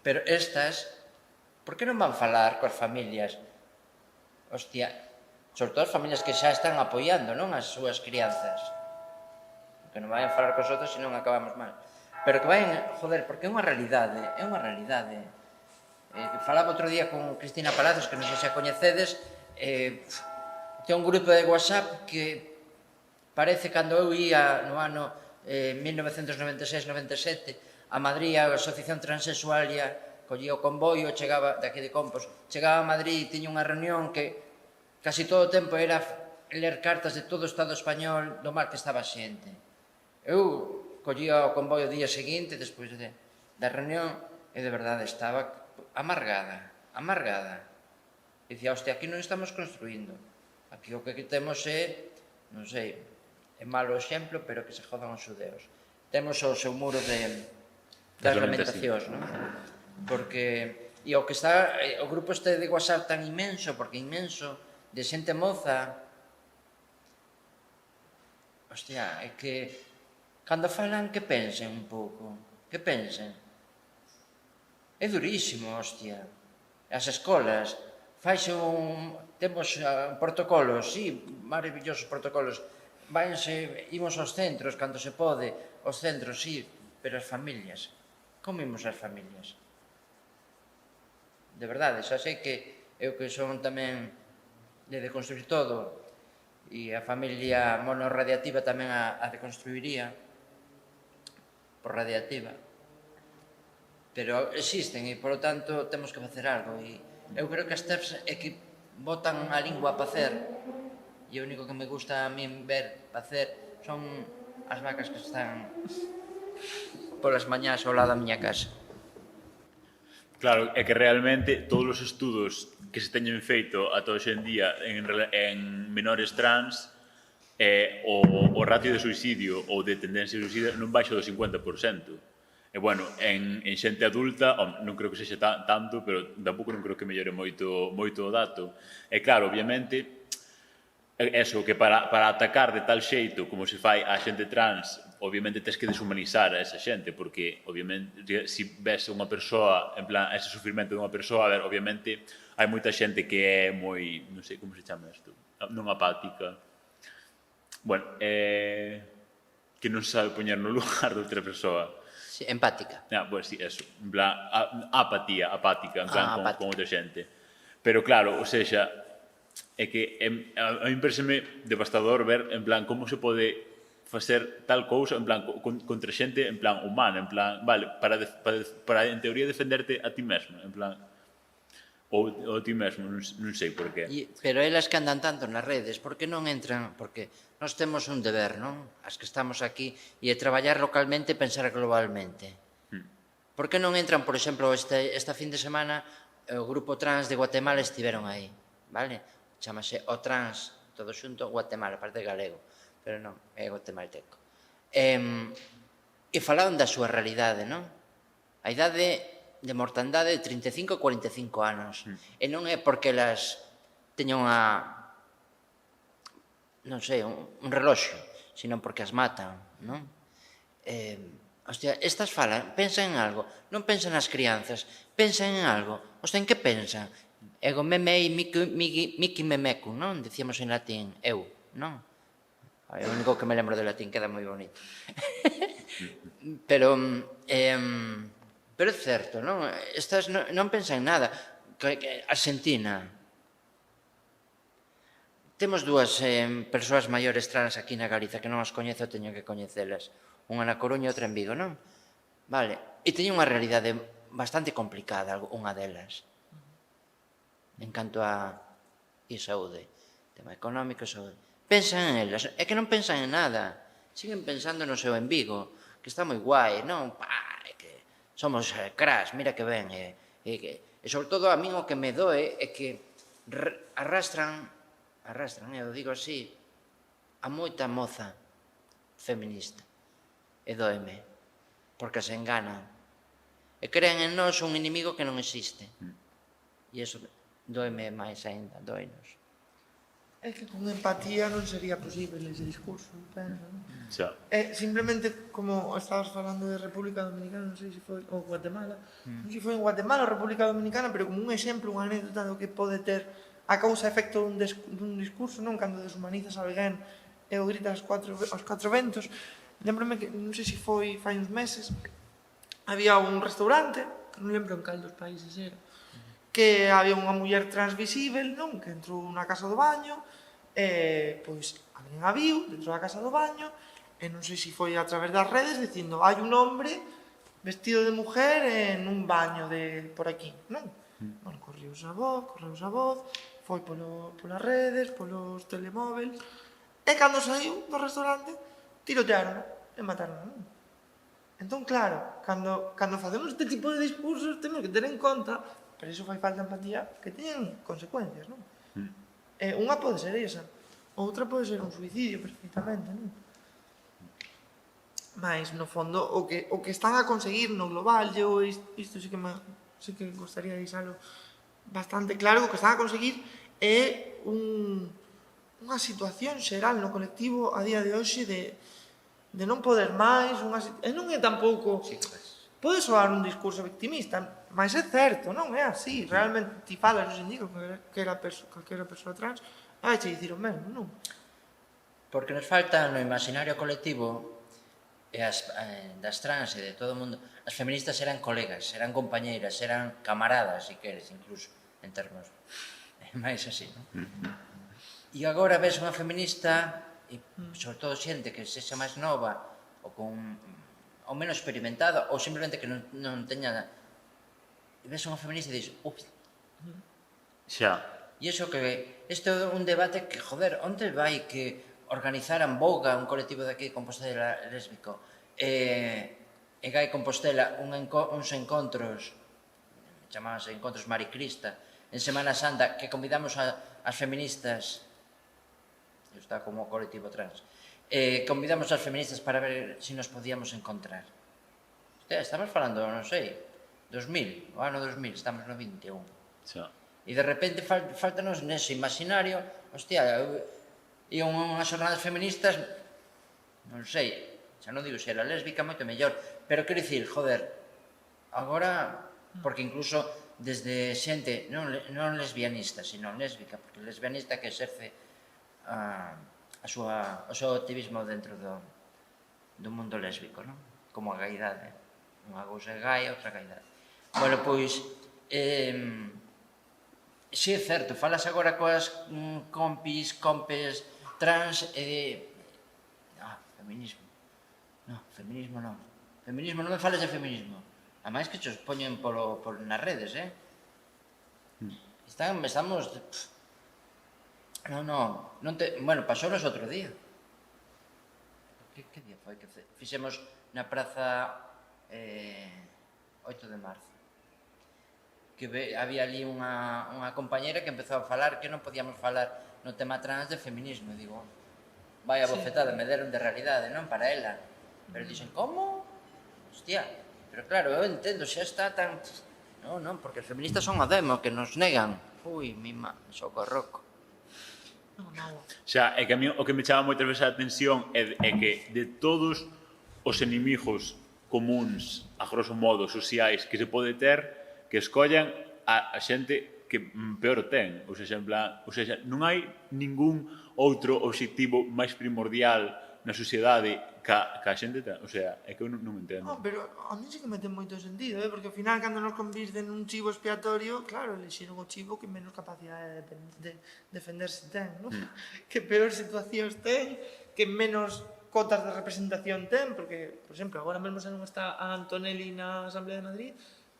Pero estas, por que non van falar coas familias? Hostia, sobre todo as familias que xa están apoiando, non, as súas crianzas. Que non vayan falar cos outros, senón acabamos mal. Pero que vayan, joder, porque é unha realidade, falaba outro día con Cristina Palacios, que non sei se a coñecedes, ten un grupo de WhatsApp que parece cando eu ia no ano 1996-97 a Madrid, a Asociación Transexualia, collía o convoio, chegaba daqui de Compos, chegaba a Madrid e tiña unha reunión que casi todo o tempo era ler cartas de todo o Estado español do mal que estaba a xente. Eu collía o convoio o día seguinte, despois da reunión, e de verdade estaba amargada. Dicía, hostia, aquí non estamos construindo. Aquí o que temos é, non sei, é malo exemplo, pero que se jodan os xudeos. Temos o seu muro das lamentacións, non? Porque, e o que está, o grupo este de WhatsApp tan inmenso, porque inmenso, de xente moza, hostia, é que cando falan, que pensen un pouco? Que pensen? É durísimo, hostia. As escolas, temos protocolos, sí, maravillosos protocolos. Imos aos centros, cando se pode, aos centros, sí, pero as familias, como imos as familias? de verdade, xa sei que eu que son tamén de deconstruir todo e a familia monorradiativa tamén a deconstruiría por radiativa, pero existen e, polo tanto, temos que facer algo e eu creo que as TERFs é que botan a lingua a facer e o único que me gusta a min ver facer son as vacas que están polas mañás ao lado da miña casa. Claro, é que realmente todos os estudos que se teñen feito ata hoxe en día en menores trans, o ratio de suicidio ou de tendencia de suicidio non baixa do 50%. E, bueno, en xente adulta, non creo que sexa tanto, pero tampouco non creo que mellore moito o dato. E, claro, obviamente, eso, que para atacar de tal xeito como se fai a xente trans, obviamente tens que deshumanizar a esa xente, porque, obviamente, se ves unha persoa, en plan, ese sufrimento dunha persoa, a ver, obviamente, hai moita xente que é moi, non sei como se chama isto, non apática, bueno, que non sabe poñer no lugar de outra persoa. Sí, empática. Pois sí, eso, en plan, apática, en plan, con outra xente. Pero, claro, ou seja, é que a mí pareceme devastador ver, en plan, como se pode facer tal cousa, en plan, contra xente, en plan, humana, en plan, vale, para en teoría defenderte a ti mesmo, en plan, ou a ti mesmo, non sei por qué. Pero elas que andan tanto nas redes, por que non entran? Porque nós temos un deber, non? As que estamos aquí, e traballar localmente e pensar globalmente. Por que non entran, por exemplo, esta fin de semana, o grupo trans de Guatemala estiveron aí, vale? Chámase O Trans, todo xunto, Guatemala, parte galego, pero non, é guatemalteco. E falaron da súa realidade, non? A idade de mortandade de 35 a 45 anos. E non é porque elas teñan non sei, un reloxo, sino porque as matan, non? Hostia, estas falan, pensan en algo, non pensan nas crianzas, pensan en algo. Hostia, en que pensan? Ego memei mici memecum, non? Dicíamos en latín, eu, non? É o único que me lembro de latín, queda moi bonito. Pero é certo, non? Estas non pensan en nada. Argentina. Temos dúas persoas maiores trans aquí na Galiza que non as coñezo, teño que coñecelas. Unha na Coruña e outra en Vigo, non? Vale. E teñen unha realidade bastante complicada, unha delas. En canto a saúde, tema económico e saúde. Pensan en elas, é que non pensan en nada. Siguen pensando no seu en Vigo, que está moi guai, non? É que somos crash, mira que ben. E sobre todo a min o que me doe é que arrastran, eu digo así, a moita moza feminista. E doeme, porque se enganan. E creen en nós un inimigo que non existe. E iso doeme máis aínda, doenos. É que con empatía non sería posible ese discurso, penso, non? Xa. Simplemente, como estabas falando de República Dominicana, non sei se foi, ou Guatemala, non sei se foi en Guatemala ou República Dominicana, pero como un exemplo, unha anécdota do que pode ter a causa-efecto dun discurso, non? Cando deshumanizas a alguén e o gritas aos catro ventos. Lembrome que, non sei se foi fai uns meses, había un restaurante, non lembro en cal dos países era, que había unha muller transvisível, non? Que entrou na casa do baño, e, pois, alguén a viu dentro da casa do baño, e non sei se foi a través das redes, dicindo, hai un hombre vestido de mujer en un baño de por aquí, non? Bueno, correuse a voz, foi polas redes, polos telemóveis, e cando saiu do restaurante, tirotearon e mataron. Entón, claro, cando facemos este tipo de discursos, temos que ter en conta, pero iso fai falta empatía, que teñen consecuencias, non? Unha pode ser esa, outra pode ser un suicidio, perfectamente, non? Mais, no fondo, o que están a conseguir no global, isto sí que gostaría de deixalo bastante claro, o que están a conseguir é unha situación xeral no colectivo a día de hoxe de non poder máis, e non é tampouco... Pode soar un discurso victimista, mas é certo, non é así. Realmente, ti falas hoxe en día calquera persoa trans, vai che dicir o mesmo, non? Porque nos falta no imaginario colectivo das trans e de todo o mundo, as feministas eran colegas, eran compañeiras, eran camaradas, se queres, incluso, en termos máis así, non? E agora ves unha feminista, e sobre todo xente que sexa máis nova, ou menos experimentada, ou simplemente que non teña... E ves unha feminista e dis, ups, Xa. e iso que... Este é un debate que, joder, onde vai que organizaran Voga, un colectivo de aquí de Compostela lésbico, e Gai Compostela uns encontros, chamábanse Encontros Maricrista, en Semana Santa, que convidamos as feministas, está como colectivo trans, convidamos as feministas para ver se nos podíamos encontrar. Hostia, estamos falando, non sei, 2000, o ano 2000, estamos no 21. Xa. E de repente faltanos nese imaginario, hostia, e unhas jornadas feministas, non sei, xa non digo se era lésbica, moito mellor, pero quero dicir, joder, agora, porque incluso desde xente non lesbianista, sino lésbica, porque lesbianista que exerce o seu activismo dentro do mundo lésbico, non? Como a gaidade. Unha cousa é gai, outra gaidade. Bueno, pois, si é certo, falas agora coas compes trans e... feminismo. Feminismo non. Feminismo, non me fales de feminismo. A máis que os poñen nas redes, Estamos... Bueno, pasounos outro día. Que día foi que fixemos na praza 8 de marzo? Que había ali unha compañera que empezou a falar que non podíamos falar no tema trans de feminismo. E digo, vai a bofetada, me deron de realidade, non? Para ela. Pero dixen, como? Hostia, pero claro, eu entendo, xa está tan... Non, porque os feministas son o demo, que nos negan. Ui, mima, socorroco. Xa, é que a mí o que me chama moitas veces a atención é que de todos os inimigos comuns, a grosso modo, sociais que se pode ter, que escollan a xente que peor ten. Ou seja, non hai ningún outro obxectivo máis primordial na sociedade que a xente ten. O sea, é que eu non entendo. Pero a mí sí que me ten moito sentido, porque ao final, cando nos convirten nun chivo expiatorio, claro, elixiron o chivo que menos capacidade de defenderse ten, non? Que peor situacións ten, que menos cotas de representación ten, porque, por exemplo, agora mesmo se non está a Antonelli na Asamblea de Madrid,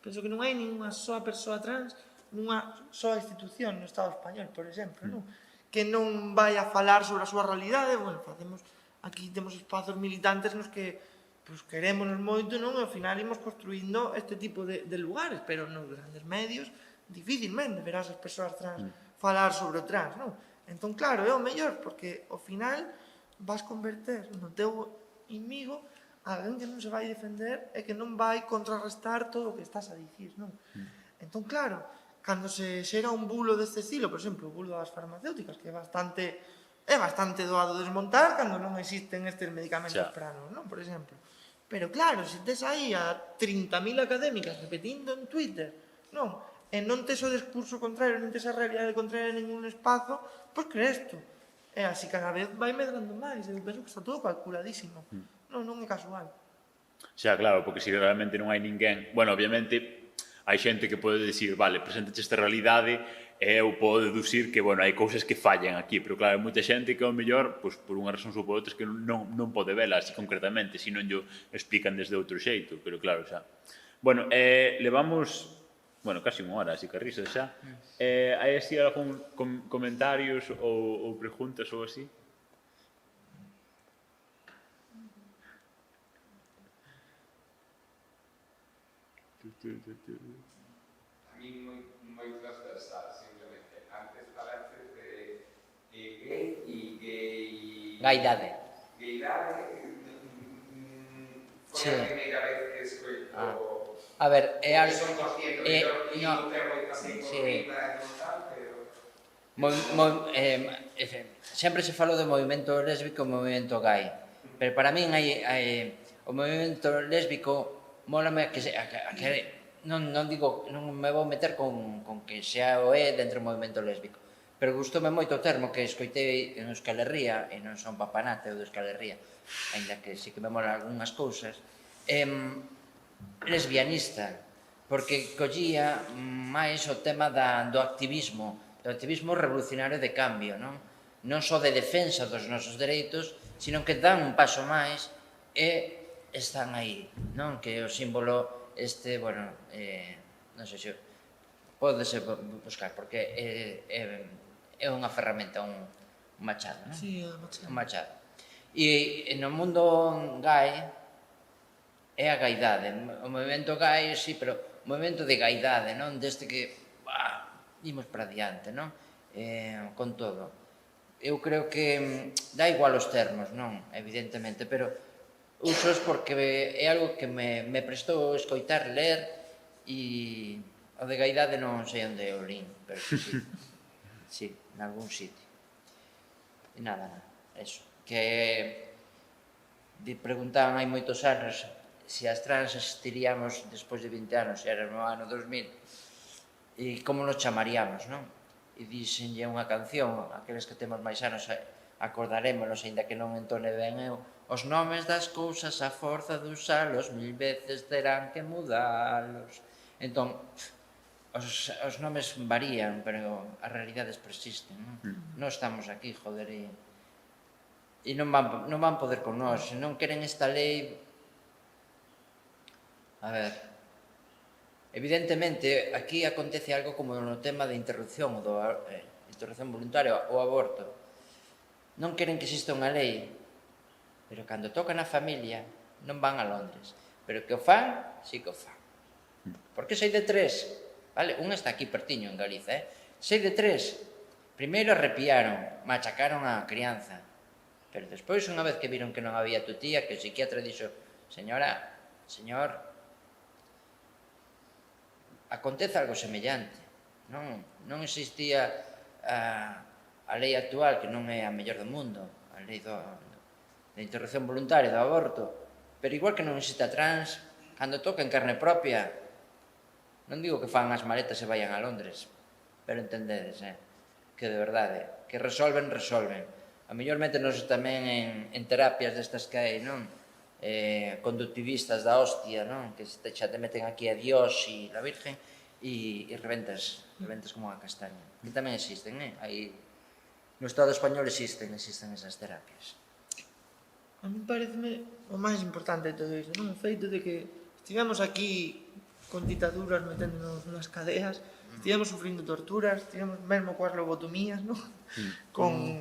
penso que non hai ninguna soa persoa trans nunha soa institución no Estado español, por exemplo, non? Que non vai a falar sobre a súa realidade, bueno, facemos... Aquí temos espazos militantes nos que querémonos moito, non? E ao final imos construindo este tipo de lugares, pero nos grandes medios dificilmente verás as persoas trans falar sobre o trans, non? Entón, claro, é o mellor, porque ao final vas converter no teu inimigo a alguén que non se vai defender e que non vai contrarrestar todo o que estás a dicir, non? Entón, claro, cando se xera un bulo deste estilo, por exemplo, o bulo das farmacéuticas, que é bastante doado desmontar cando non existen estes medicamentos pranos, non? Por exemplo. Pero claro, se tes aí a 30.000 académicas repetindo en Twitter, non? E non tes o discurso contrario, non tes a realidade contraria en ningún espazo, pois crees tú. E así cada vez vai medrando máis, eu penso que está todo calculadísimo. Non é casual. Xa, claro, porque se realmente non hai ninguén... Bueno, obviamente, hai xente que pode dicir, vale, presentache esta realidade e eu podo deducir que, bueno, hai cousas que fallan aquí, pero claro, hai moita xente que ao mellor, pois, por unha razón ou por outras, que non pode vela así concretamente, se non yo explican desde outro xeito, pero claro, xa. Bueno, levamos, bueno, casi unha hora, así que risas xa. Hai así algún comentarios ou preguntas ou así? A mí moitas veces simplemente antes falaste de gay e gay... Gaidade. Gaidade foi a primeira vez que escoito... A ver, é algo... Son consciente, pero non ten moita incorrida e non tal, pero... Sempre se falou do movimento lésbico e o movimento gay, pero para min o movimento lésbico mólame que non digo, non me vou meter con que xa o é dentro do movimento lésbico, Pero gustoume moito o termo que escoitei en Euskal Herria, e non son papanate ou de Euskal Herria, ainda que sí que me mola algunhas cousas, lesbianista, porque collía máis o tema do activismo revolucionario de cambio, non só de defensa dos nosos dereitos, sino que dan un paso máis e están aí, non? Que o símbolo bueno, non sei se podese buscar, porque é unha ferramenta, un machado, non? Sí, o machado. Un machado. E no mundo gay é a gaidade. O movimento gay, sí, pero o movimento de gaidade, non? Desde que imos para diante, non? Con todo. Eu creo que dá igual os termos, non? Evidentemente, pero usos porque é algo que me prestou escoitar, ler, e o de gaidade non sei onde o lín, pero sí, sí, nalgún sitio. E nada, eso. Que preguntaban hai moitos anos se as trans existiríamos despois de 20 anos, era no ano 2000, e como nos chamaríamos, non? E dixenlle unha canción, aqueles que temos máis anos acordarémonos, ainda que non entone ben eu, os nomes das cousas a forza de usalos 1000 veces terán que mudalos. Entón, os nomes varían, pero as realidades persisten, non? Non estamos aquí, joder, e non van poder con nós. Se non queren esta lei... A ver... Evidentemente, aquí acontece algo como no tema de interrupción voluntaria, o aborto. Non queren que exista unha lei, pero cando tocan a familia non van a Londres. Pero que o fan, sí que o fan. Porque 6 de 3, vale? Un está aquí pertiño en Galiza, 6 de 3. Primeiro arrepiaron, machacaron a crianza. Pero despois, unha vez que viron que non había tutía, que o psiquiatra dixo, señora, señor, acontece algo semellante. Non existía a lei actual, que non é a mellor do mundo, a lei da interrupción voluntaria, do aborto, pero igual que non existe a trans, cando toquen carne propia, non digo que fan as maletas e vayan a Londres, pero entendedes, que de verdade, que resolven. A mellor métenos tamén en terapias destas que hai, non? Conductivistas da hostia, non? Que xa te meten aquí a Dios e la Virgen e reventas como a castaña. Que tamén existen, aí no Estado español existen esas terapias. A mí pareceme o máis importante de todo iso, non? O feito de que estivemos aquí con ditaduras meténdonos nas cadeas, estivemos sufrindo torturas, estivemos mesmo coas lobotomías, non? Con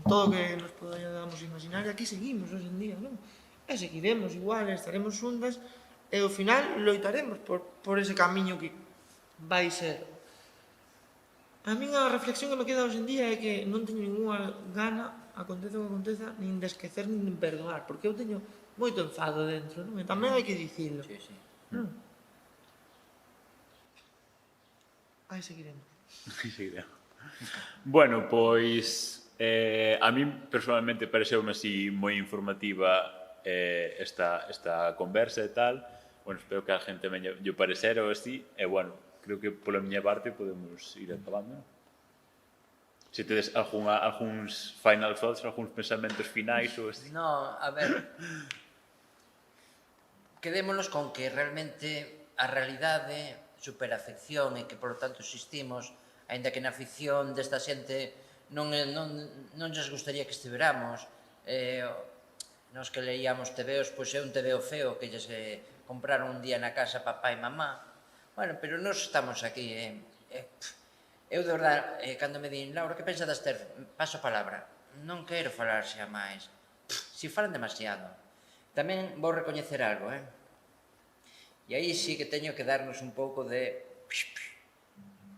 todo o que nos podamos imaginar, e aquí seguimos hoxe en día, non? E seguiremos igual, estaremos xuntas, e ao final loitaremos por ese camiño que vai ser. A min a reflexión que me queda hoxe en día é que non teño ninguna gana, acontece o que aconteza, nin de esquecer nin de perdoar, porque eu teño moito enfado dentro, non? E tamén hai que dicilo. Sí, sí. Aí seguiremos. Bueno, pois a min personalmente pareceume así moi informativa esta conversa e tal. Bueno, espero que a gente me lle parecer ou así, e bueno, creo que pola miña parte podemos ir acabando. Se tedes algúns final thoughts, algúns pensamentos finais ou así. No, a ver, quedémonos con que realmente a realidade supera a ficción e que, por lo tanto, existimos, aínda que na ficción desta xente non lles gustaría que estiveramos. Nos que leíamos tebeos, pois é un tebeo feo que lles compraron un día na casa papá e mamá. Bueno, pero nós estamos aquí. Eu, de verdade, cando me din, Laura, que pensades ter? Paso a palabra. Non quero falar xa máis. Si falan demasiado. Tamén vou recoñecer algo, E aí sí que teño que darnos un pouco de...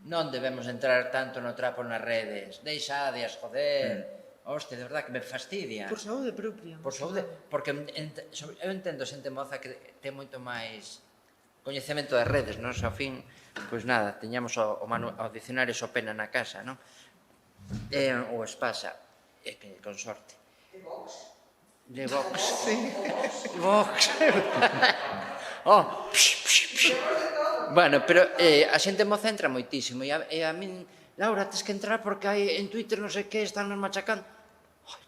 Non debemos entrar tanto no trapo nas redes. Deixadeas, joder. Hostia, de verdad que me fastidia. Por saúde propia. Por saúde, porque eu entendo xente moza que ten moito máis coñecemento das redes, non? Ao fin, pois nada, teñamos o dicionario Sopena na casa, non? Ou Espasa, que con sorte. De Vox. Sí. Vox. Bueno, pero a xente moza entra moitísimo e a min Laura, tens que entrar porque hai en Twitter non sei que, están nos machacando. Ai,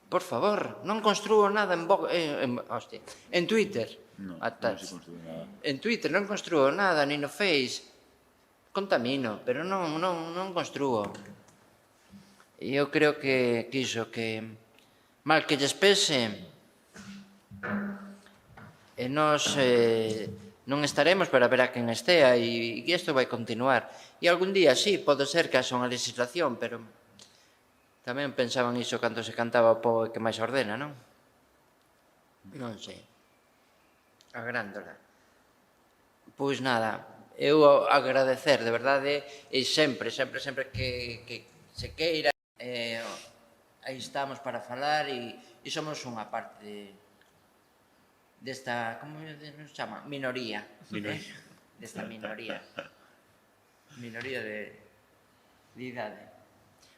por favor, non construo nada en Twitter. Non se construye nada. En Twitter non construo nada, ni no Face. Contamino, pero non construo. E eu creo que iso, que mal que lles pese, e nós non estaremos, pero haberá quen estea, e isto vai continuar. E algún día, sí, pode ser que haxa unha legislación, pero tamén pensaban iso cando se cantaba o pobo que máis ordena, non? Non sei. A grándola. Pois nada, eu agradecer, de verdade, e sempre que se queira, aí estamos para falar e somos unha parte desta, como nos chama? Minoría. Desta minoría. Minoría de idade.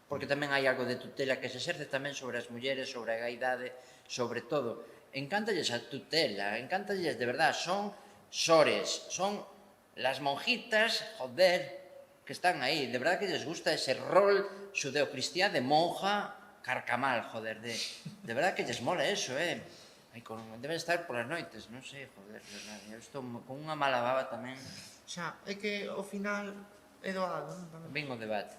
Porque tamén hai algo de tutela que se exerce tamén sobre as mulleres, sobre a idade, sobre todo. Encántalles a tutela, encántalles, de verdad, son sores, son las monjitas, joder, que están aí. De verdad que les gusta ese rol xudeocristián de monja carcamal, joder, de verdad que les mola eso, deben estar polas noites, non sei, joder, de verdad, eu estou con unha mala baba tamén. Xa, é que ao final é doado, non? Vin o debate.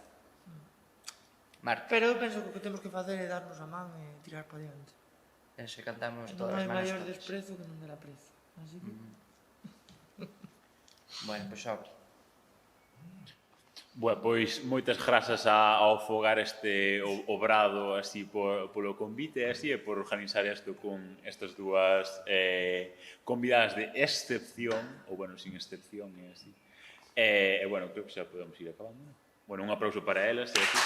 Marta, Pero eu penso que o que temos que facer é darnos a man e tirar para diante. se cantamos Non todas as hai manos maior juntas. desprezo que non der aprecio. Así que... Bueno, pois sobre. Bueno, pois moitas grazas ao fogar este obrado así polo convite así e por organizar isto con estas dúas convidadas de excepción, ou bueno, sin excepción e así. E bueno, creo que xa podemos ir acabando. Bueno, un aplauso para elas e así.